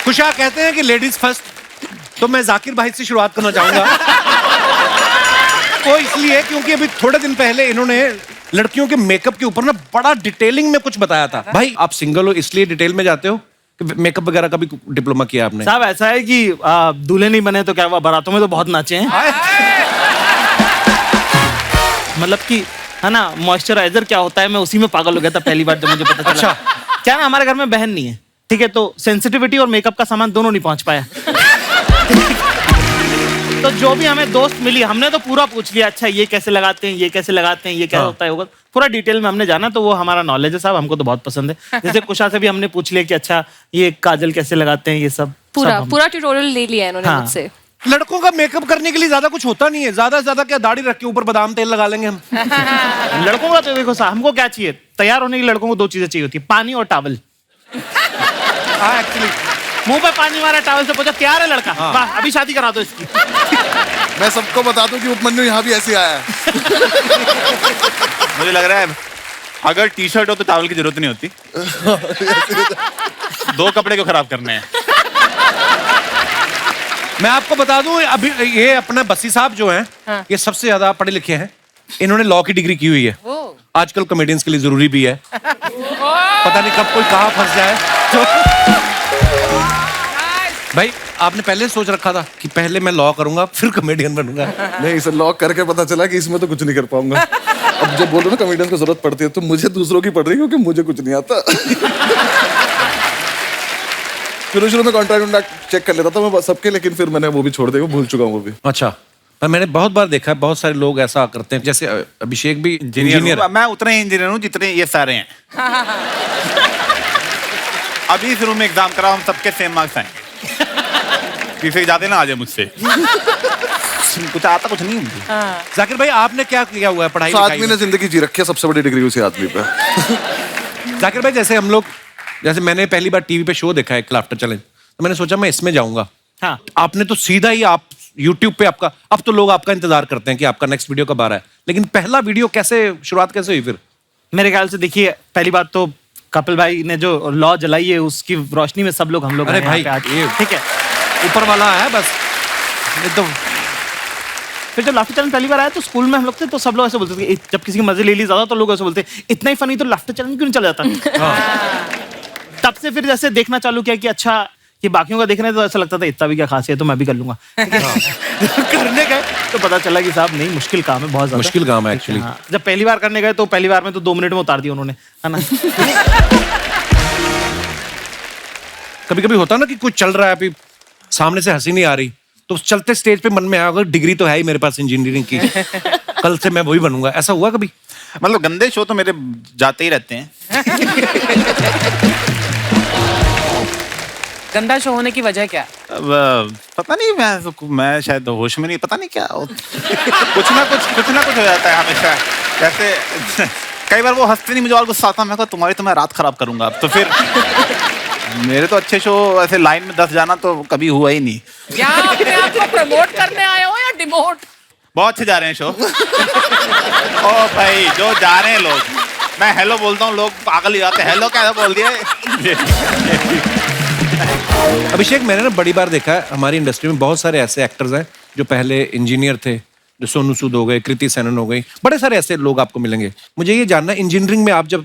खुशा कहते हैं कि लेडीज फर्स्ट, तो मैं जाकिर भाई से शुरुआत करना चाहूंगा। वो इसलिए क्योंकि अभी थोड़े दिन पहले इन्होंने लड़कियों के मेकअप के ऊपर ना बड़ा डिटेलिंग में कुछ बताया था। भाई आप सिंगल हो इसलिए डिटेल में जाते हो कि मेकअप वगैरह का भी डिप्लोमा किया आपने? साहब ऐसा है कि दूल्हे नहीं बने तो क्या हुआ, बारातों में तो बहुत नाचे हैं। मतलब कि है ना, मॉइस्चराइजर क्या होता है, मैं उसी में पागल हो गया था पहली बार जब मुझे पता चला। अच्छा। क्या ना, हमारे घर में बहन नहीं है, ठीक है, तो सेंसिटिविटी और मेकअप का सामान दोनों नहीं पहुंच पाया। तो जो भी हमें दोस्त मिली हमने तो पूरा पूछ लिया, अच्छा ये कैसे लगाते हैं, ये कैसे लगाते हैं, ये क्या होता है, होगा पूरा डिटेल में हमने जाना। तो वो हमारा नॉलेज है साहब, हमको तो बहुत पसंद है। जैसे कुशा से भी हमने पूछ लिया कि अच्छा ये काजल कैसे लगाते हैं, ये सब पूरा ट्यूटोरियल ले लिया इन्होंने मुझसे। लड़कों का मेकअप करने के लिए ज्यादा कुछ होता नहीं है, ज्यादा से ज्यादा क्या दाढ़ी रख के ऊपर बादाम तेल लगा लेंगे हम। लड़कों का तो देखो साहब, हमको क्या चाहिए, तैयार होने के लड़कों को दो चीजें चाहिए होती है, पानी और टॉवल। हाँ एक्चुअली मुंह पे पानी मारा, टॉवल से पूछा तैयार है लड़का, वाह अभी शादी करा दो इसकी। मैं सबको बता दूं कि उपमन्यु यहाँ भी ऐसे आया है। मुझे लग रहा है अगर टी शर्ट हो तो टॉवल की जरूरत नहीं होती। दो कपड़े क्यों खराब करने हैं? मैं आपको बता दूं, अभी ये अपना बस्सी साहब जो हैं, ये सबसे ज्यादा पढ़े लिखे हैं। इन्होंने लॉ की डिग्री की हुई है। आजकल कॉमेडियंस के लिए जरूरी भी है, पता नहीं कब कोई कहाँ फंस जाए। भाई आपने पहले सोच रखा था कि पहले मैं लॉ करूंगा फिर कॉमेडियन बनूंगा? नहीं, इसे लॉक करके पता चला कि इसमें तो कुछ नहीं कर पाऊंगा। अब जब बोलो ना कॉमेडियन को जरूरत पड़ती है तो मुझे दूसरों की पड़ रही है, क्योंकि मुझे कुछ नहीं आता। शुरू में कॉन्ट्रैक्ट चेक कर लेता था मैं सबके, लेकिन फिर मैंने वो भी छोड़ दिया, भूल चुका हूँ वो भी। अच्छा, पर मैंने बहुत बार देखा है, बहुत सारे लोग ऐसा करते हैं, जैसे अभिषेक भी इंजीनियर। मैं उतना ही इंजीनियर हूँ जितने ये सारे हैं। अभी शुरू में एग्जाम करा, हम सबके सेम मार्क्स आएंगे। किसी जाते ना आ जाए मुझसे। कुछ आता कुछ नहीं मुझे। जाकिर भाई आपने क्या किया हुआ है पढ़ाई? आदमी ने जिंदगी जी रखी है, सबसे बड़ी डिग्री उसी आदमी पे। जाकिर भाई जैसे हम लोग, जैसे मैंने पहली बार टीवी पे शो देखा है लाफ्टर चैलेंज, तो मैंने सोचा मैं इसमें जाऊंगा। हाँ। आपने तो सीधा ही आप YouTube पे आपका, अब तो लोग आपका इंतजार करते हैं कि आपका नेक्स्ट वीडियो कब आ रहा है, लेकिन पहला वीडियो कैसे, शुरुआत कैसे हुई फिर? मेरे ख्याल से देखिए, पहली बात तो कपिल भाई ने जो लॉ जलाई है उसकी रोशनी में सब लोग हम लोग अरे भाई ये ठीक है, ऊपर वाला है बस। ये तो फिर जब लाफ्टर चैलेंज पहली बार आया तो स्कूल में हम लोग थे, तो सब लोग ऐसे बोलते थे, जब किसी की मजे ले ली ज्यादा तो लोग ऐसे बोलते इतना ही फनी तो लाफ्टर चैलेंज क्यों नहीं चल जाता। तब से फिर जैसे देखना चालू किया कि अच्छा कि बाकियों का देखने तो ऐसा लगता था इतना भी क्या खास है, तो मैं भी कर लूंगा। करने गए तो पता चला कि साहब नहीं, मुश्किल काम है, बहुत ज्यादा मुश्किल काम है एक्चुअली। जब पहली बार करने गए तो पहली बार में तो 2 मिनट में उतार दिया उन्होंने, है ना। कभी कभी होता ना कि कुछ चल रहा है, अभी सामने से हंसी नहीं आ रही, तो चलते स्टेज पे मन में आया, अगर डिग्री तो है ही मेरे पास इंजीनियरिंग की, कल से मैं वही बनूंगा, ऐसा हुआ कभी? मतलब गंदे शो तो मेरे जाते ही रहते हैं। गंदा शो होने की वजह क्या? अब पता नहीं, मैं शायद होश में नहीं, पता नहीं क्या कुछ ना कुछ हो जाता है हमेशा। जैसे कई बार वो हंसते नहीं, मुझे और गुस्सा आता, मैं कहा तुम्हारी तो मैं रात खराब करूंगा अब तो। फिर मेरे तो अच्छे शो ऐसे लाइन में 10 जाना तो कभी हुआ ही नहीं। क्या अपने आप को प्रमोट करने आए हो या डिमोट? बहुत अच्छे जा रहे हैं शो। ओ भाई जो जा रहे हैं लोग, मैं हेलो बोलता हूँ, लोग पागल ही जाते हैं, हेलो क्या बोल दिया। अभिषेक, मैंने ना बड़ी बार देखा है हमारी इंडस्ट्री में बहुत सारे ऐसे एक्टर्स हैं जो पहले इंजीनियर थे, जो सोनू सूद हो गए, कृति सेनन हो गई, बड़े सारे ऐसे लोग आपको मिलेंगे। मुझे ये जानना, इंजीनियरिंग में आप जब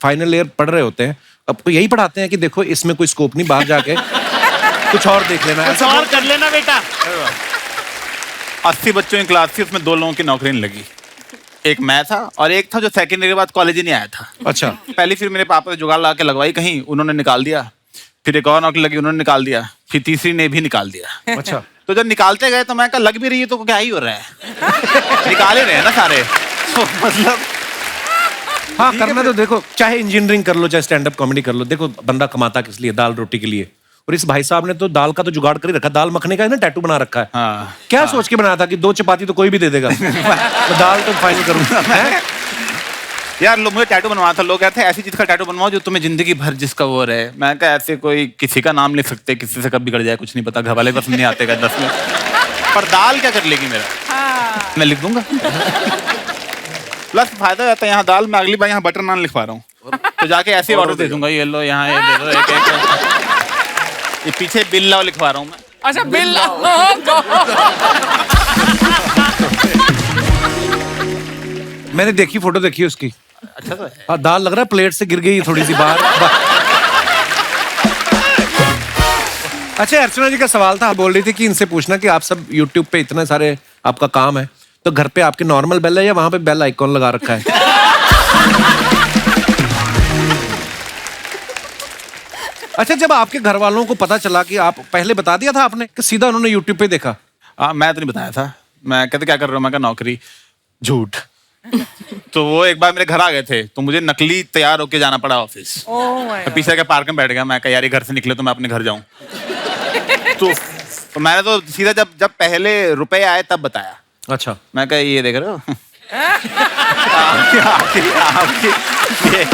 फाइनल ईयर पढ़ रहे होते हैं, आपको यही पढ़ाते हैं कि देखो इसमें कोई स्कोप नहीं, बाहर जाके कुछ और देख लेना, कुछ और कर लेना बेटा। 80 बच्चों की क्लास थी, उसमें 2 लोगों की नौकरी नहीं लगी। एक मैं था और एक था जो सेकंड ईयर के बाद कॉलेज ही नहीं आया था। अच्छा। पहली फिर मेरे पापा ने जुगाड़ लगा के लगवाई कहीं, उन्होंने निकाल दिया। फिर एक और नौकरी लगी, उन्होंने निकाल दिया। फिर तीसरी ने भी निकाल दिया। अच्छा। तो जब निकालते गए तो मैं कहा लग भी रही है तो क्या ही हो रहा है। निकाल ही रहे हैं ना सारे। तो मतलब हाँ, करना तो देखो, चाहे इंजीनियरिंग कर लो चाहे स्टैंड अप कॉमेडी कर लो, देखो बंदा कमाता किस लिए, दाल रोटी के लिए। और इस भाई साहब ने तो दाल का तो जुगाड़ कर ही रखा, दाल मखने का ना टैटू बना रखा है। हाँ, क्या सोच के बनाया था कि 2 चपाती तो कोई भी दे देगा। तो दाल तो फाइनल करूंगा। यार लोग मुझे टैटू बनवाया था, लोग कहते हैं ऐसी चीज का टैटू बनवाओ जो तुम्हें जिंदगी भर जिसका वो रहे। मैं कहा ऐसे कोई किसी का नाम लिख सकते, किसी से कब बिगड़ जाए कुछ नहीं पता, घर वाले पसंद नहीं आते 10 में। पर दाल क्या कर लेगी मेरा, मैं लिख दूंगा। प्लस फायदा रहता है यहाँ दाल में, अगली बार यहाँ बटर नान लिखवा रहा हूँ तो जाके ऐसे ऑर्डर दे दूंगा, ये लो यहाँ ये दे दो एक। ये पीछे बिल्ला लिखवा रहा हूँ मैं। अच्छा बिल मैंने देखी, फोटो देखी उसकी। अच्छा तो है। हाँ, दाल लग रहा है प्लेट से गिर गई थोड़ी सी बाहर। अच्छा, अर्चना जी का सवाल था, बोल रही थी कि इनसे पूछना कि आप सब YouTube पे इतने सारे आपका काम है, तो घर पे आपके नॉर्मल बेल है या वहां पे बेल आइकॉन लगा रखा है? अच्छा, जब आपके घर वालों को पता चला कि आप, पहले बता दिया था आपने कि सीधा उन्होंने YouTube पे देखा? मैं तो नहीं बताया था। मैं कहते क्या कर रहा हूँ, मैं कहा नौकरी। झूठ। तो वो एक बार मेरे घर आ गए थे, तो मुझे नकली तैयार होके जाना पड़ा ऑफिस। मैं पीछे के पार्क में बैठ गया, मैं कहा यार ये घर से निकले तो मैं अपने घर जाऊं। तो मैंने तो सीधा जब पहले रुपए आए तब बताया। अच्छा, मैं कहा ये देख रहे हो। ये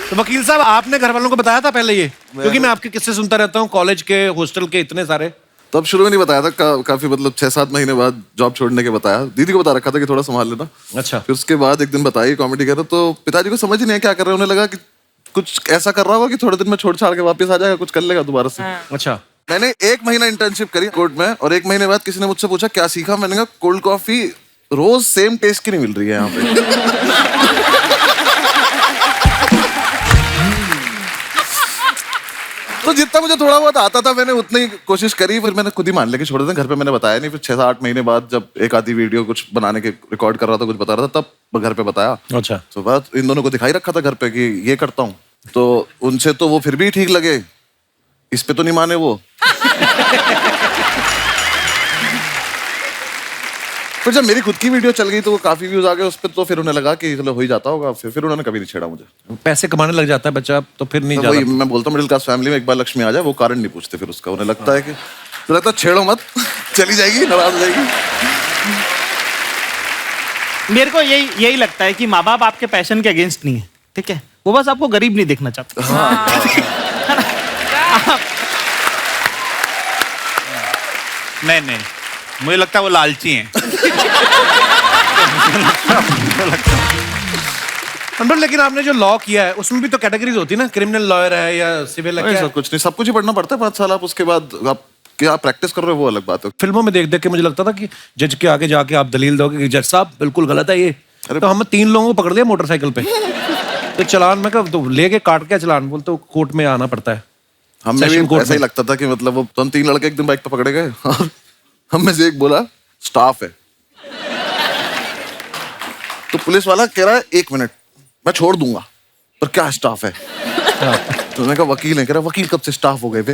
तो वकील साहब आपने घर वालों को बताया था पहले ये? क्योंकि मैं आपके किस्से सुनता रहता हूँ, कॉलेज के, हॉस्टल के, इतने सारे। तब शुरू में नहीं बताया था, काफी मतलब 6-7 महीने बाद जॉब छोड़ने के बताया। दीदी को बता रखा था कि थोड़ा संभाल लेना। अच्छा। फिर उसके बाद एक दिन बताई कॉमेडी कर रहा, तो पिताजी को समझ ही नहीं है क्या कर रहे हैं। उन्हें लगा कि कुछ ऐसा कर रहा होगा कि थोड़े दिन में छोड़ छाड़ के वापस आ जाएगा, कुछ कर लेगा दोबारा से। अच्छा, मैंने 1 महीना इंटर्नशिप करी कोर्ट में, और 1 महीने बाद किसी ने मुझसे पूछा क्या सीखा। मैंने कहा कोल्ड कॉफी रोज सेम टेस्ट की नहीं मिल रही है यहाँ पे। तो जितना मुझे थोड़ा बहुत आता था मैंने उतनी ही कोशिश करी। फिर मैंने खुद ही मान लिया कि छोड़ दें। घर पे मैंने बताया नहीं। फिर 6-8 महीने बाद जब एक आधी वीडियो कुछ बनाने के रिकॉर्ड कर रहा था, कुछ बता रहा था, तब घर पे बताया। अच्छा। तो बात इन दोनों को दिखाई रखा था घर पे कि ये करता हूँ। तो उनसे तो वो फिर भी ठीक लगे, इस पे तो नहीं माने वो। फिर जब मेरी खुद की वीडियो चल गई तो वो काफी व्यूज आ गए उस पर, तो फिर उन्हें लगा कि चलो हो ही जाता होगा। फिर उन्होंने कभी नहीं छेड़ा मुझे। पैसे कमाने लग जाता है बच्चा तो फिर नहीं तो वही जाता। मैं बोलता हूँ, मिडिल क्लास फैमिली में एक बार लक्ष्मी आ जाए वो कारण नहीं पूछते फिर उसका। उन्हें लगता है कि तो लगता है छेड़ो मत, चली जाएगी, नाराज हो जाएगी। मेरे को यही लगता है कि माँ बाप आपके पैशन के अगेंस्ट नहीं है, ठीक है? वो बस आपको गरीब नहीं देखना चाहते। नहीं, मुझे लगता है वो लालची हैं। अंडर, लेकिन आपने जो लॉ किया है उसमें भी तो कैटेगरीज होती है ना, क्रिमिनल लॉयर है या सिविल है? ऐसा कुछ नहीं, सब कुछ ही पढ़ना पड़ता है 5 साल। आप उसके बाद आप क्या प्रैक्टिस कर रहे हो वो अलग बात है। फिल्मों में देख देख के मुझे लगता था कि जज के आगे जाके आप दलील दोगे कि जज साहब बिल्कुल गलत है ये। तो हमने 3 लोगों को पकड़ लिया मोटरसाइकिल पे, तो चलान में कब तो लेके काट के चलान बोलते तो कोर्ट में आना पड़ता है। हमें Session भी court ऐसा ही में। लगता था कि मतलब वो तो हम 3 लड़के एक दिन बाइक पे पकड़े गए और हम में से एक बोला स्टाफ है। तो पुलिस वाला कह रहा है 1 मिनट मैं छोड़ दूंगा, पर क्या स्टाफ है? तो मैंने कहा वकील है। कह रहा वकील कब से स्टाफ हो गए थे?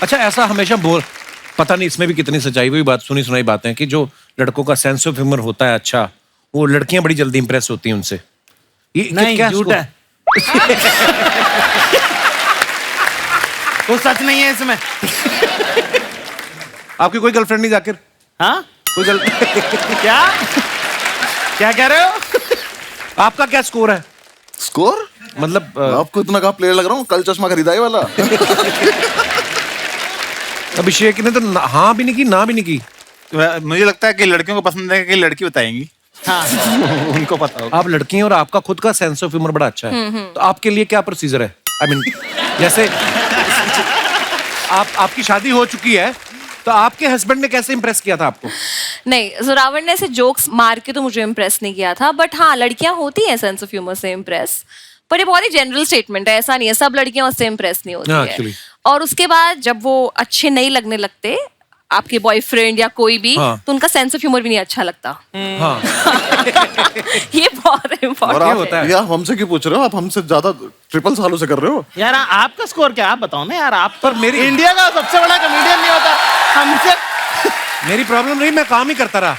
अच्छा, ऐसा हमेशा बोल, पता नहीं इसमें भी कितनी सच्चाई हुई बात, सुनी सुनाई बातें कि जो लड़कों का सेंस ऑफ ह्यूमर होता है अच्छा, वो लड़कियां बड़ी जल्दी इंप्रेस होती हैं उनसे। ये नहीं, क्या झूठ है। वो सच नहीं है इसमें। आपकी कोई गर्लफ्रेंड नहीं जाकिर? हाँ? कोई क्या कह रहे हो? आपका क्या स्कोर है? स्कोर मतलब आपको इतना कहा प्लेयर लग रहा हूँ, कल चश्मा खरीदा है वाला। अभिषेक ने तो हाँ भी नहीं की, ना भी नहीं की। मुझे लगता है कि लड़कियों को पसंद है कि लड़की बताएंगी। हाँ। उनको पता होगा। आप लड़की हैं और आपका खुद का सेंस ऑफ ह्यूमर बड़ा अच्छा है, तो आपके लिए क्या प्रोसीजर है? आई मीन जैसे आपकी शादी हो चुकी है, तो आपके हस्बैंड ने कैसे इंप्रेस किया था आपको? नहीं, जोरावर ने ऐसे जोक्स मार के तो मुझे इम्प्रेस नहीं किया था, बट हाँ लड़कियां होती हैं सेंस ऑफ ह्यूमर से इम्प्रेस, पर ये बहुत ही जनरल स्टेटमेंट है, ऐसा नहीं है सब लड़कियां उससे इम्प्रेस नहीं होती हाँ, है। actually। और उसके बाद जब वो अच्छे नहीं लगने लगते, आपके बॉयफ्रेंड या कोई भी, हाँ। तो उनका सेंस ऑफ ह्यूमर भी नहीं अच्छा लगता। हाँ। ये बहुत और इम्पोर्टेंट आप होता है। यार हमसे क्यों पूछ रहे हो? आप हमसे ज्यादा ट्रिपल सालों से कर रहे हो। यार आपका स्कोर क्या, आप बताओ ना यार। आप पर मेरी इंडिया का सबसे बड़ा कॉमेडियन नहीं होता हमसे। मेरी प्रॉब्लम नहीं, मैं काम ही करता रहा,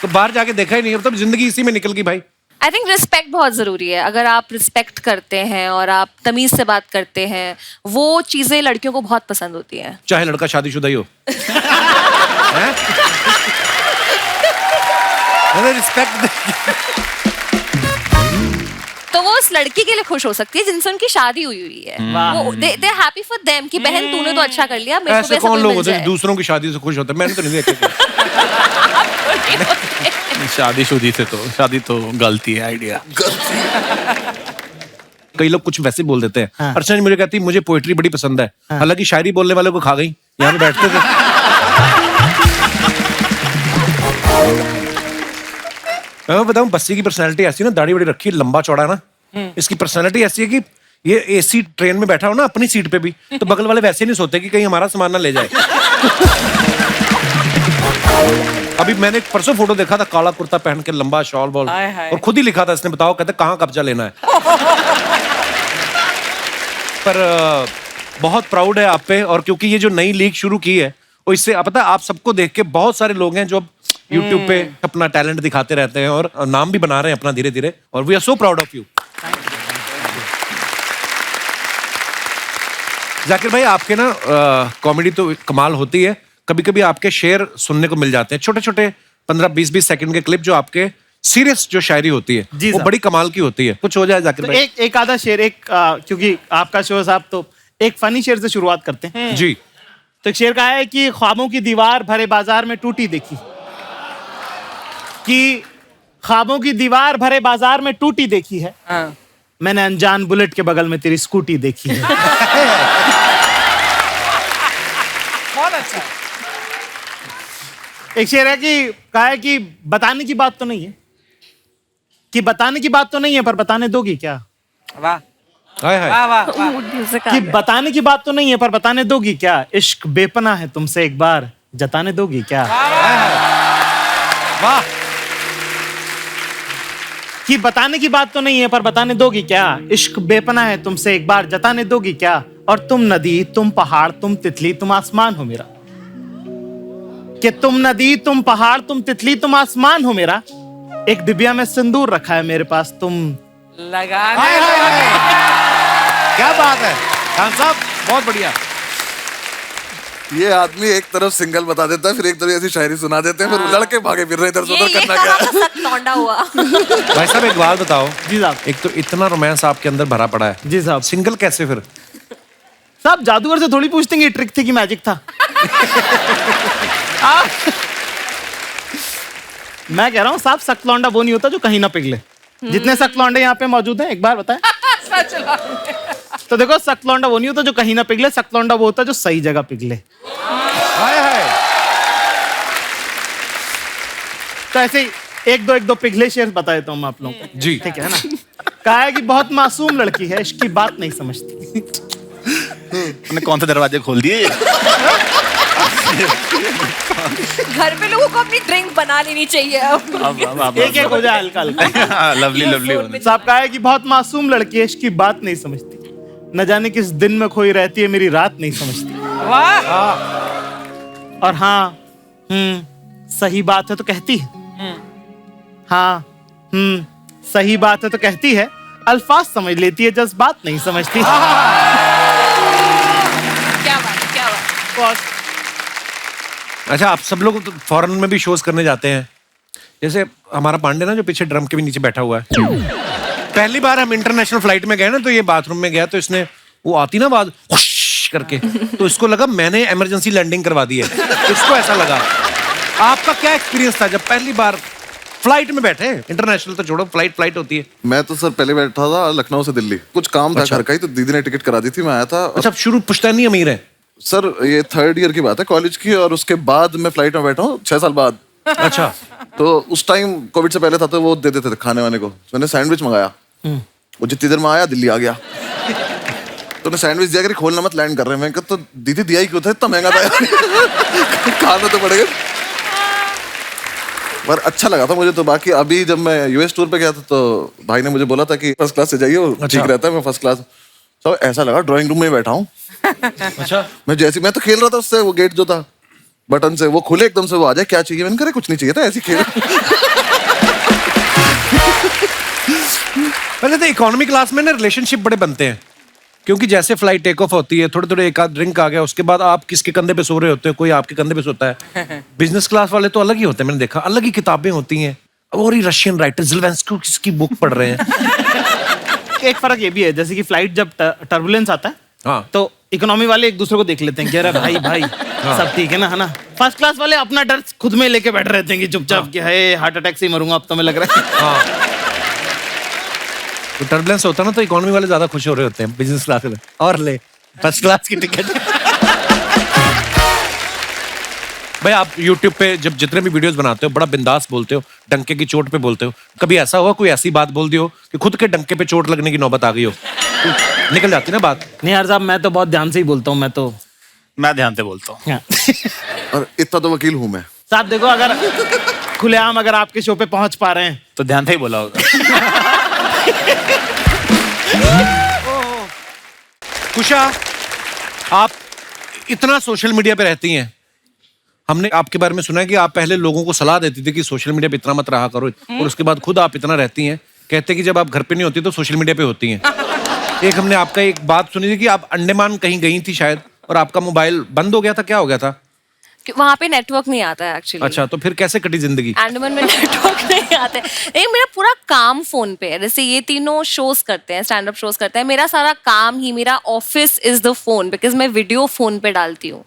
तो बाहर जाके देखा ही नहीं, मतलब जिंदगी इसी में निकल गई भाई। आई थिंक रिस्पेक्ट बहुत जरूरी है। अगर आप रिस्पेक्ट करते हैं और आप तमीज से बात करते हैं, वो चीजें लड़कियों को बहुत पसंद होती हैं। चाहे लड़का शादीशुदा ही हो। हैं? मैंने रिस्पेक्ट तो वो उस लड़की के लिए खुश हो सकती है जिनसे उनकी शादी हुई है। वो दे हैप्पी फॉर देम कि बहन तूने तो अच्छा कर लिया, मेरे को ऐसे भी ऐसा कौन कोई लोग मिल होते हैं जाए। जो दूसरों की शादी से खुश होते हैं? मैंने तो नहीं देखा। शादीशुदी से तो शादी तो गलती है आइडिया। कई लोग कुछ वैसे बोल देते हैं। हाँ। अर्चना जी मुझे कहती मुझे पोएट्री बड़ी पसंद है, हालांकि शायरी बोलने वाले को खा गई, यहाँ पे बैठते थे। मैं बताऊं, बस्सी की पर्सनैलिटी ऐसी ना, दाढ़ी बड़ी रखी है, लंबा चौड़ा ना, इसकी पर्सनैलिटी ऐसी है कि ये एसी ट्रेन में बैठा हो ना अपनी सीट पे भी, तो बगल वाले वैसे नहीं सोते कि कहीं हमारा सामान ना ले जाए। अभी मैंने एक परसों फोटो देखा था, काला कुर्ता पहन के, लंबा शॉल वॉल, और खुद ही लिखा था इसने, बताओ कहते कहाँ कब्जा लेना है। पर बहुत प्राउड है आप पे, और क्योंकि ये जो नई लीग शुरू की है, और इससे पता है आप सबको देख के बहुत सारे लोग हैं जो अब YouTube पे अपना टैलेंट दिखाते रहते हैं और नाम भी बना रहे हैं अपना धीरे धीरे, और we are so proud of you. Zakir भाई, आपके ना कॉमेडी तो कमाल होती है, कभी कभी आपके शेर सुनने को मिल जाते हैं, छोटे छोटे 15-20 सेकंड के क्लिप, जो आपके सीरियस जो शायरी होती है जी वो साहब। बड़ी कमाल की होती है। कुछ हो जाए जाकिर तो भाई। एक आधा शेर, क्योंकि आपका शो है साहब, तो एक फनी शेर से शुरुआत करते हैं। जी। तो एक शेर का है कि ख्वाबों की दीवार भरे बाजार में टूटी देखी, कि ख्वाबों की दीवार भरे बाजार में टूटी देखी है, मैंने अनजान बुलेट के बगल में तेरी स्कूटी देखी है। बहुत अच्छा। एक शेर है कि कहा है कि बताने की बात तो नहीं है, कि बताने की बात तो नहीं है, पर बताने दोगी क्या? वाह हाय हाय। वाह वाह वाह। म्यूजिक आ कि गया। बताने की बात तो नहीं है, पर बताने दोगी क्या? इश्क बेपना है तुमसे, एक बार जताने दोगी क्या? वाह। कि बताने की बात तो नहीं है, पर बताने दोगी क्या? इश्क बेपना है तुमसे, एक बार जताने दोगी क्या? और तुम नदी, तुम पहाड़, तुम तितली, तुम आसमान हो मेरा, कि तुम नदी, तुम पहाड़, तुम तितली, तुम आसमान हो मेरा, एक डिबिया में सिंदूर रखा है मेरे पास, तुम लगाने क्या बात है खान साहब, बहुत बढ़िया। ये आदमी एक तरफ सिंगल बता देता है, फिर एक तरफ ऐसी शायरी सुना देते हैं, फिर लड़के भागे फिर रहे इधर से ये उधर, करना कहाँ क्या का सख्त लौंडा हुआ। भाई साहब एक बात बताओ, जी साहब। एक तो इतना रोमांस आपके अंदर भरा पड़ा है, जी साहब। सिंगल कैसे फिर? साहब जादूगर से थोड़ी पूछते हैं कि ट्रिक थी कि मैजिक था। मैं कह रहा हूँ साहब, सख्त लौंडा वो नहीं होता जो कहीं ना पिघले। जितने सख्त लौंडे यहाँ पे मौजूद हैं, एक बार बताएं। सच लौंडे। तो देखो, सख्त लौंडा वो नहीं होता जो कहीं ना पिघले, सख्त लौंडा वो होता है जो सही जगह पिघले। हाय हाय। तो ऐसे ही एक दो पिघले शेर बता देता हूँ मैं आप लोगों को। जी। ठीक है ना? कहा है कि बहुत मासूम लड़की है, इसकी बात नहीं समझती। उन्होंने कौन से दरवाजे खोल दिए? घर पे लोगों को अपनी ड्रिंक बना लेनी चाहिए अब। एक एक हो जाए हल्का हल्का। Lovely lovely. साहब कहा है कि बहुत मासूम लड़की है, इसकी बात नहीं समझती, न जाने किस दिन में खोई रहती है, मेरी रात नहीं समझती। वाह। और हाँ, सही बात है तो कहती है, हाँ, सही बात है तो कहती है, अल्फाज समझ लेती है, जज्बात नहीं समझती। क्या बात, क्या बात। अच्छा, आप सब लोग तो फॉरेन में भी शोज करने जाते हैं, जैसे हमारा पांडे ना जो पीछे ड्रम के भी नीचे बैठा हुआ है, पहली बार हम इंटरनेशनल फ्लाइट में गए ना, तो ये बाथरूम में गया, तो इसने वो आती ना आवाज हुश करके, तो इसको लगा मैंने इमरजेंसी लैंडिंग करवा दी है, इसको ऐसा लगा। आपका क्या एक्सपीरियंस था जब पहली बार फ्लाइट में बैठे? इंटरनेशनल तो छोड़ो, फ्लाइट होती है। मैं तो सर पहले बैठा था लखनऊ से दिल्ली, कुछ काम था घर का ही, तो दीदी ने टिकट करा दी थी, मैं आया था। अच्छा, शुरू पुश्तैनी अमीर है सर ये 3rd ईयर की बात है कॉलेज की, और उसके बाद मैं फ्लाइट में बैठा हूँ 6 साल बाद। अच्छा। तो उस टाइम कोविड से पहले था, तो वो दे देते थे खाने वाने को, तो मैंने सैंडविच मंगाया, वो जितनी देर में आया दिल्ली आ गया। तो मैं सैंडविच दिया कि खोलना मत, लैंड कर रहे हैं। मैं कहा तो दीदी दिया ही क्यों था, इतना महंगा था खाना तो पड़ेगा। पर अच्छा लगा था मुझे तो। बाकी अभी जब मैं यूएस टूर पे गया था, तो भाई ने मुझे बोला था कि फर्स्ट क्लास से जाइए, वो ठीक रहता है। मैं फर्स्ट क्लास, तो ऐसा लगा ड्राइंग रूम में ही बैठा हूँ। अच्छा। मैं तो खेल रहा था उससे, वो गेट जो था बटन से, वो खुले एकदम से, वो आ जाए क्या चाहिए, मैंने कहा कुछ नहीं चाहिए था, ऐसे खेल। पहले तो इकोनॉमी क्लास में ना रिलेशनशिप बड़े बनते हैं, क्योंकि जैसे फ्लाइट टेक ऑफ होती है, थोड़े थोड़े एक आध ड्रिंक आ गया, उसके बाद आप किसके कंधे पे सो रहे होते हो, कोई आपके कंधे पे सोता है। बिजनेस क्लास वाले तो अलग ही होते हैं, मैंने देखा, अलग ही किताबें होती हैं, और ही रशियन राइटर ज़ेलेंस्की किसकी बुक पढ़ रहे हैं। एक फर्क ये भी है, जैसे कि फ्लाइट जब टर्बुलेंस आता है, हाँ। तो इकोनॉमी वाले एक दूसरे को देख लेते हैं कि अरे भाई सब ठीक है ना, फर्स्ट क्लास वाले अपना डर खुद में लेके बैठ रहते हैं कि चुपचाप कि है हार्ट अटैक से ही मरूंगा अब तो, मैं लग रहा है। तो टर्बुलेंस होता है ना तो इकोनॉमी वाले ज्यादा खुश हो रहे होते हैं, बिजनेस क्लास में और ले फर्स्ट क्लास की टिकट। भाई आप YouTube पे जब जितने भी वीडियोस बनाते हो बड़ा बिंदास बोलते हो, डंके की चोट पे बोलते हो, कभी ऐसा हुआ कोई ऐसी बात बोल दी हो कि खुद के डंके पे चोट लगने की नौबत आ गई हो? निकल जाती ना बात। नहीं यार साहब, मैं तो बहुत ध्यान से ही बोलता हूँ, मैं ध्यान से बोलता हूँ। और इतना तो वकील हूं मैं। साहब देखो, अगर खुलेआम अगर आपके शो पे पहुंच पा रहे हैं तो ध्यान से ही बोला होगा। कुशा, आप इतना सोशल मीडिया पे रहती हैं, हमने आपके बारे में सुना है कि आप पहले लोगों को सलाह देती थी कि सोशल मीडिया पे इतना मत रहा करो, और उसके बाद खुद आप इतना रहती हैं, कहते कि जब आप घर पे नहीं होती तो सोशल मीडिया पे होती हैं। एक हमने आपका एक बात सुनी थी कि आप अंडमान कहीं गई थी शायद, और आपका मोबाइल बंद हो गया था, क्या हो गया था? वहां पे नेटवर्क नहीं आता है एक्चुअली। अच्छा, तो फिर कैसे कटी जिंदगी? अंडमान में नेटवर्क नहीं आता है। नहीं, मेरा पूरा काम फोन पे है। जैसे ये तीनों शोज करते हैं, स्टैंड अप शोज करते हैं, मेरा सारा काम ही, मेरा office is the phone, because मैं वीडियो फोन पे डालती हूँ।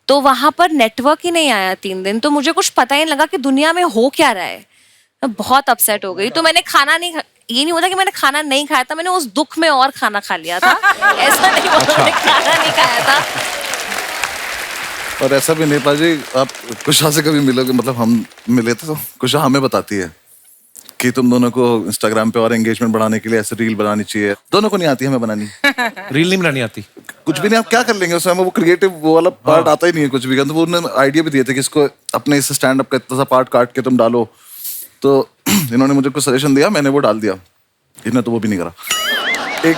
तो वहां पर नेटवर्क ही नहीं आया 3 दिन, तो मुझे कुछ पता ही नहीं लगा कि दुनिया में हो क्या रहा है। मैं बहुत अपसेट हो गई, तो मैंने खाना नहीं ये नहीं होता कि मैंने खाना नहीं खाया था, मैंने उस दुख में और खाना खा लिया था। ऐसा नहीं होता मैंने खाना नहीं खाया था। और ऐसा भी नहीं पाजी, आप कुशा से कभी मिलोगे, मतलब हम मिले थे तो कुशा हमें बताती है कि तुम दोनों को इंस्टाग्राम पे और एंगेजमेंट बढ़ाने के लिए ऐसे रील बनानी चाहिए। दोनों को नहीं आती हमें बनानी। रील नहीं बनानी आती? कुछ भी नहीं, आप क्या कर लेंगे उसमें, हमें वो क्रिएटिव वो वाला पार्ट आता ही नहीं है कुछ भी। तो वो उन्होंने आइडिया भी दिए थे कि इसको अपने इस स्टैंड अप का इतना सा पार्ट काट के तुम डालो, तो इन्होंने मुझे कुछ सजेशन दिया, मैंने वो डाल दिया। इन्होंने तो वो भी नहीं करा। एक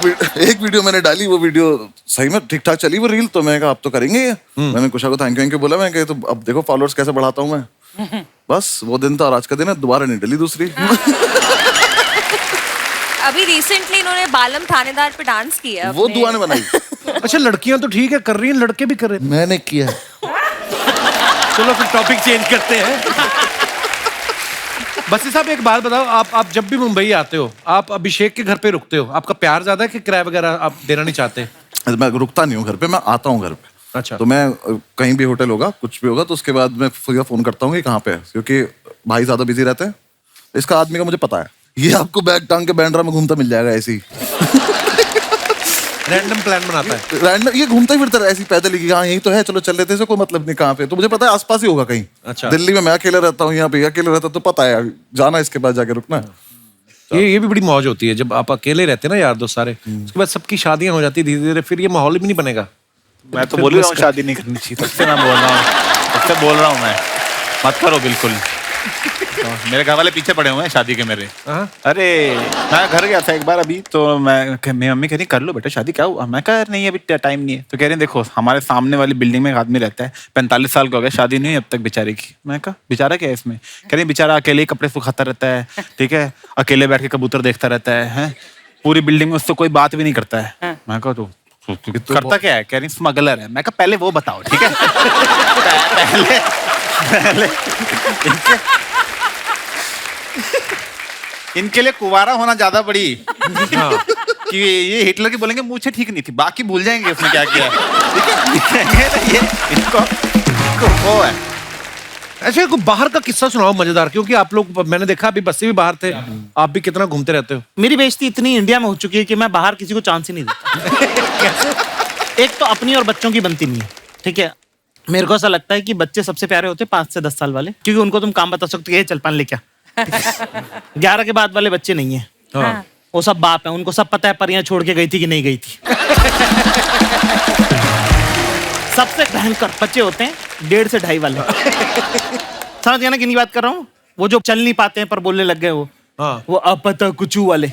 वीडियो मैंने डाली, वो वीडियो सही में ठीक ठाक चली वो रील, तो मैंने कहा अब तो करेंगे ये। मैंने कुशा को थैंक यू बोला, मैं तो अब देखो फॉलोअर्स कैसे बढ़ाता हूँ मैं। बस वो दिन था और आज का दिन है, दोबारा नहीं डली दूसरी। अभी रिसेंटली इन्होंने बालम थानेदार पे डांस किया। वो दुआ ने बनाई। अच्छा, लड़कियां तो ठीक है कर रही हैं, लड़के भी कर रहे हैं। मैंने किया। चलो फिर टॉपिक चेंज करते हैं। बसी साहब एक बात बताओ, आप जब भी मुंबई आते हो, आप अभिषेक के घर पे रुकते हो? आपका प्यार ज्यादा है कि किराया वगैरह आप देना नहीं चाहते? मैं रुकता नहीं हूँ घर पे, मैं आता हूँ घर पे। अच्छा। तो मैं कहीं भी होटल होगा, कुछ भी होगा, तो उसके बाद मैं फोन करता हूँ कि कहाँ पे है, क्योंकि भाई ज्यादा बिजी रहते हैं। इसका आदमी का मुझे पता है, ये आपको बैग टांग के बैंड्रा में घूमता मिल जाएगा ऐसे ही। रैंडम प्लान बनाता है। रैंडम ये घूमता ही फिरता है ऐसे ही पैदल ही, हाँ यही तो है, चलो चल लेते हैं, कोई मतलब नहीं कहाँ पे। तो मुझे पता है आसपास ही होगा कहीं। अच्छा। दिल्ली में मैं अकेले रहता हूँ, यहाँ पे अकेले रहता हूँ, तो पता है जाना इसके पास जाके रुकना है। ये भी बड़ी मौज होती है जब आप अकेले रहते हैं ना यार दोस्त सारे, उसके बाद सबकी शादियां हो जाती है धीरे धीरे, फिर ये माहौल भी नहीं बनेगा। मैं तो बोल रहा हूँ शादी नहीं करनी चाहिए, सबसे मैं बोल रहा हूँ, सबसे बोल रहा हूँ मैं, मत करो बिल्कुल। मेरे घर वाले पीछे पड़े हुए हैं शादी के मेरे। अरे मैं घर गया था एक बार अभी, तो मेरी मम्मी कह रही कर लो बेटा शादी, क्या हुआ? मैं कह नहीं अभी टाइम नहीं है। तो कह रही देखो हमारे सामने वाली बिल्डिंग में एक आदमी रहता है, 45 साल का हो गया, शादी नहीं हुई अब तक बेचारे की। मैं कहा बेचारा क्या है इसमें? कह रही बेचारा अकेले ही कपड़े सुखाता रहता है, ठीक है, अकेले बैठ के कबूतर देखता रहता है, पूरी बिल्डिंग में उससे कोई बात भी नहीं करता है। मैं कहा तो करता क्या है? कह रही स्मगलर है। मैं कहा पहले वो बताओ, ठीक है। पहले इनके लिए कुवारा होना ज्यादा बड़ी कि ये हिटलर की बोलेंगे मुझे ठीक नहीं थी, बाकी भूल जाएंगे उसने क्या किया, ठीक है। ये इनको वो है। अच्छा, कोई बाहर का किस्सा सुनाओ मजेदार, क्योंकि आप लोग, मैंने देखा अभी बस्सी भी बाहर थे, आप भी कितना घूमते रहते हो। मेरी बेइज्जती इतनी इंडिया में हो चुकी है कि मैं बाहर किसी को चांस ही नहीं देता। एक तो अपनी और बच्चों की बनती नहीं है, ठीक है। मेरे को ऐसा लगता है कि बच्चे सबसे प्यारे होते हैं 5 से 10 साल वाले, क्योंकि उनको तुम काम बता सकते हो, चल पान ले क्या। 11 के बाद वाले बच्चे नहीं है, हाँ। वो सब बाप है, उनको सब पता है परियां छोड़ के गई थी कि नहीं गई थी। सबसे भयंकर बच्चे होते हैं 1.5 से 2.5 वाले। समझ गया ना किन की बात कर रहा हूँ? वो जो चल नहीं पाते हैं पर बोलने लग गए, वो अपता कुचू वाले।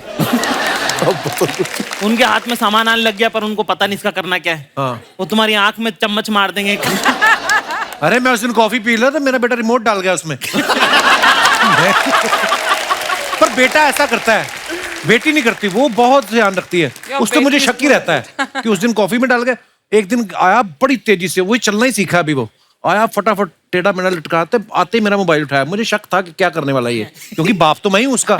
उनके हाथ में सामान आने लग गया पर उनको पता नहीं इसका करना क्या है। हाँ। वो तुम्हारी आंख में चम्मच मार देंगे। अरे मैं उस दिन कॉफी पी रहा था, मेरा बेटा रिमोट डाल गया उसमें। पर बेटा ऐसा करता है, बेटी नहीं करती, वो बहुत ध्यान रखती है। उससे मुझे शक ही रहता है कि उस दिन कॉफी में डाल गया। एक दिन आया बड़ी तेजी से, वही चलना ही सीखा अभी, वो आया फटाफट टेढ़ा मेढ़ा लटकाते, आते ही मेरा मोबाइल उठाया। मुझे शक था कि क्या करने वाला ये, क्योंकि बाप तो मैं ही हूं उसका।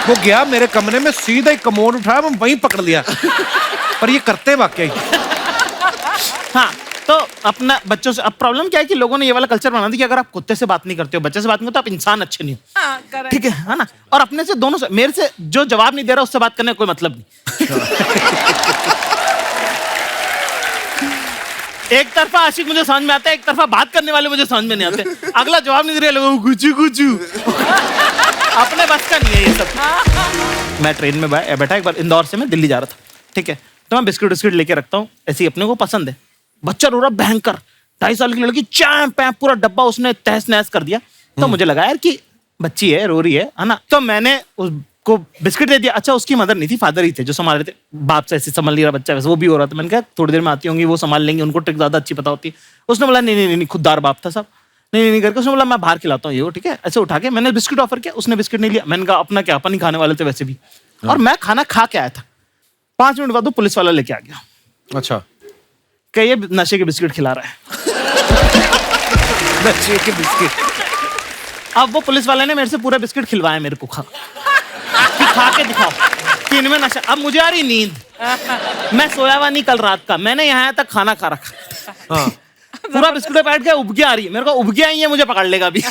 वो गया मेरे कमरे में, सीधा ही कमोड उठाया, मैं वहीं पकड़ लिया। पर ये करते वाकई। हाँ, तो अपना बच्चों से अब प्रॉब्लम क्या है कि लोगों ने ये वाला कल्चर बना दिया कि अगर आप कुत्ते से बात नहीं करते हो, बच्चे से बात नहीं करते हो, तो आप इंसान अच्छे नहीं हो। हाँ, correct. ठीक है ना? और अपने से दोनों से, मेरे से जो जवाब नहीं दे रहा उससे बात करने का कोई मतलब नहीं। एक तरफा आशिक मुझे समझ में आता है, एक तरफा बात करने वाले मुझे समझ में नहीं आते। अगला जवाब नहीं दे रहा, लोगों गुचू गुचू। अपने बस का नहीं है ये सब। मैं ट्रेन में बैठा, एक बार इंदौर से मैं दिल्ली जा रहा था, ठीक है, तो मैं बिस्किट विस्किट लेके रखता हूँ, ऐसे ही अपने को पसंद है। बच्चा रो रहा भयंकर, 2.5 साल की लड़की, चैंप पैंप पूरा डब्बा उसने तहस नहस कर दिया। तो मुझे लगा यार कि बच्ची है, रो रही है ना, तो मैंने उसको बिस्किट दे दिया। अच्छा, उसकी मदर नहीं थी, फादर ही थे जो संभाल रहे थे। बाप से ऐसे संभाल नहीं रहा बच्चा, वैसे वो भी हो रहा था। मैंने कहा थोड़ी देर में आती होंगी, वो संभाल लेंगे, उनको ट्रिक ज्यादा अच्छी पता होती है। उसने बोला नहीं, खुददार बाप था सब, नहीं करके उसने बोला मैं बाहर खिलाता हूँ ये वो, ठीक है। ऐसे उठा के मैंने बिस्किट ऑफर किया, उसने बिस्किट नहीं लिया। मैंने कहा अपना क्या, अपन ही खाने वाले थे वैसे भी, और मैं खाना खा के आया था। 5 मिनट बाद वो पुलिस वाला लेके आ गया, अच्छा, कि ये नशे के बिस्किट खिला रहा है। नशे के बिस्किट। अब वो पुलिस वाले ने मेरे से पूरा बिस्किट खिलवाया मेरे को, खा के दिखाओ कि इनमें नशा। अब मुझे आ रही नींद, मैं सोया हुआ नहीं कल रात का, मैंने यहाँ तक खाना खा रखा। हाँ, पूरा बिस्कुट पे बैठ गया, उबकियां आ रही है मेरे को, उबकियां आई है, मुझे पकड़ लेगा अभी।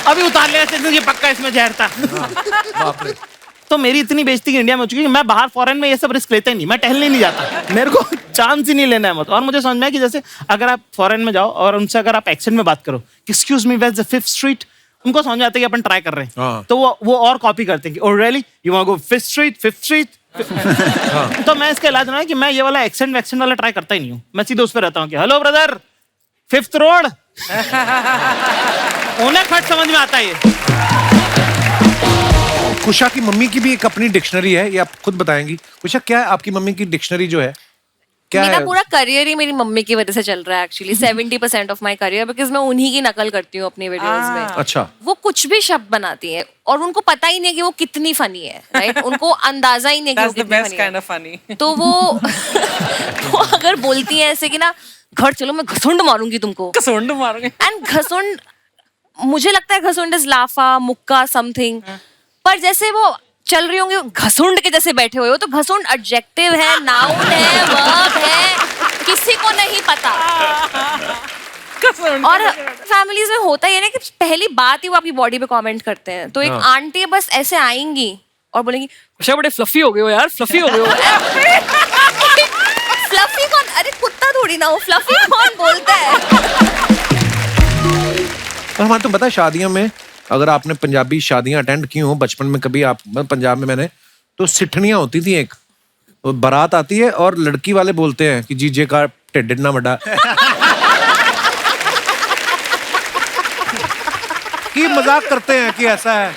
अभी उतार लेगा, ये पक्का इसमें जहर था। बाप रे। तो मेरी इतनी बेइज्जती इंडिया में हो चुकी है कि मैं बाहर फॉरेन में ये सब रिस्क लेता ही नहीं, मैं टहलने नहीं जाता, मेरे को चांस ही नहीं लेना है मत। और मुझे समझ में आया कि जैसे अगर आप फॉरेन में जाओ और उनसे अगर आप एक्सेंट में बात करो, excuse me, where is the 5th street, उनको समझ में आता है कि अपन ट्राई कर रहे हैं। हाँ। तो वो और कॉपी करते हैं कि oh really you want to go 5th street, 5th street. तो मैं इसका इलाज ना है कि मैं ये वाला एक्सेंट वैक्सेंट वाला ट्राई करता ही नहीं हूँ। मैं सीधे उस पर रहता हूँ कि हेलो ब्रदर, 5th रोड। उन्हें फट समझ में आता है ये। कुशा की मम्मी की भी एक अपनी डिक्शनरी है, ये आप खुद बताएंगी। कुशा, क्या है आपकी मम्मी की डिक्शनरी जो है, क्या मेरा है? पूरा करियर ही मेरी मम्मी की वजह से चल रहा है actually. 70% of my career, because मैं उन्हीं की नकल करती हूँ अपनी वीडियोस में। अच्छा, वो कुछ भी शब्द बनाती है और उनको पता ही नहीं है कि वो कितनी फनी है, राइट? उनको अंदाजा ही नहीं है कि वो That's the कितनी best फनी है। kind of funny. तो वो अगर बोलती है ऐसे कि ना, घर चलो मैं घसुंड मारूंगी तुमको, कसुंड मारोगे. एंड घसुंड, मुझे लगता है घसुंड इज लाफा मुक्का समथिंग, पर जैसे वो चल रही होंगी घसुंड के जैसे बैठे हुए हो, तो घसुंड एडजेक्टिव है, नाउन है, वर्ब है, किसी को नहीं पता। कसुंड. और फैमिलीज में होता ही है ना कि पहली बात ही वो आपकी बॉडी पे कमेंट करते हैं। तो एक आंटी बस ऐसे आएंगी और बोलेंगी कुशा बड़े फ्लफी हो गए हो यार, फ्लफी हो गए हो. फ्लफी कौन? अरे कुत्ता थोड़ी ना हो, फ्लफी कौन बोलता है? और हमारे तो पता है शादियों में, अगर आपने पंजाबी शादियां अटेंड की हो बचपन में कभी, आप पंजाब में मैंने, तो सिठनियां होती थी। एक बारात आती है और लड़की वाले बोलते हैं कि जीजे का ढिड इतना बड़ा, कि मजाक करते हैं कि ऐसा है।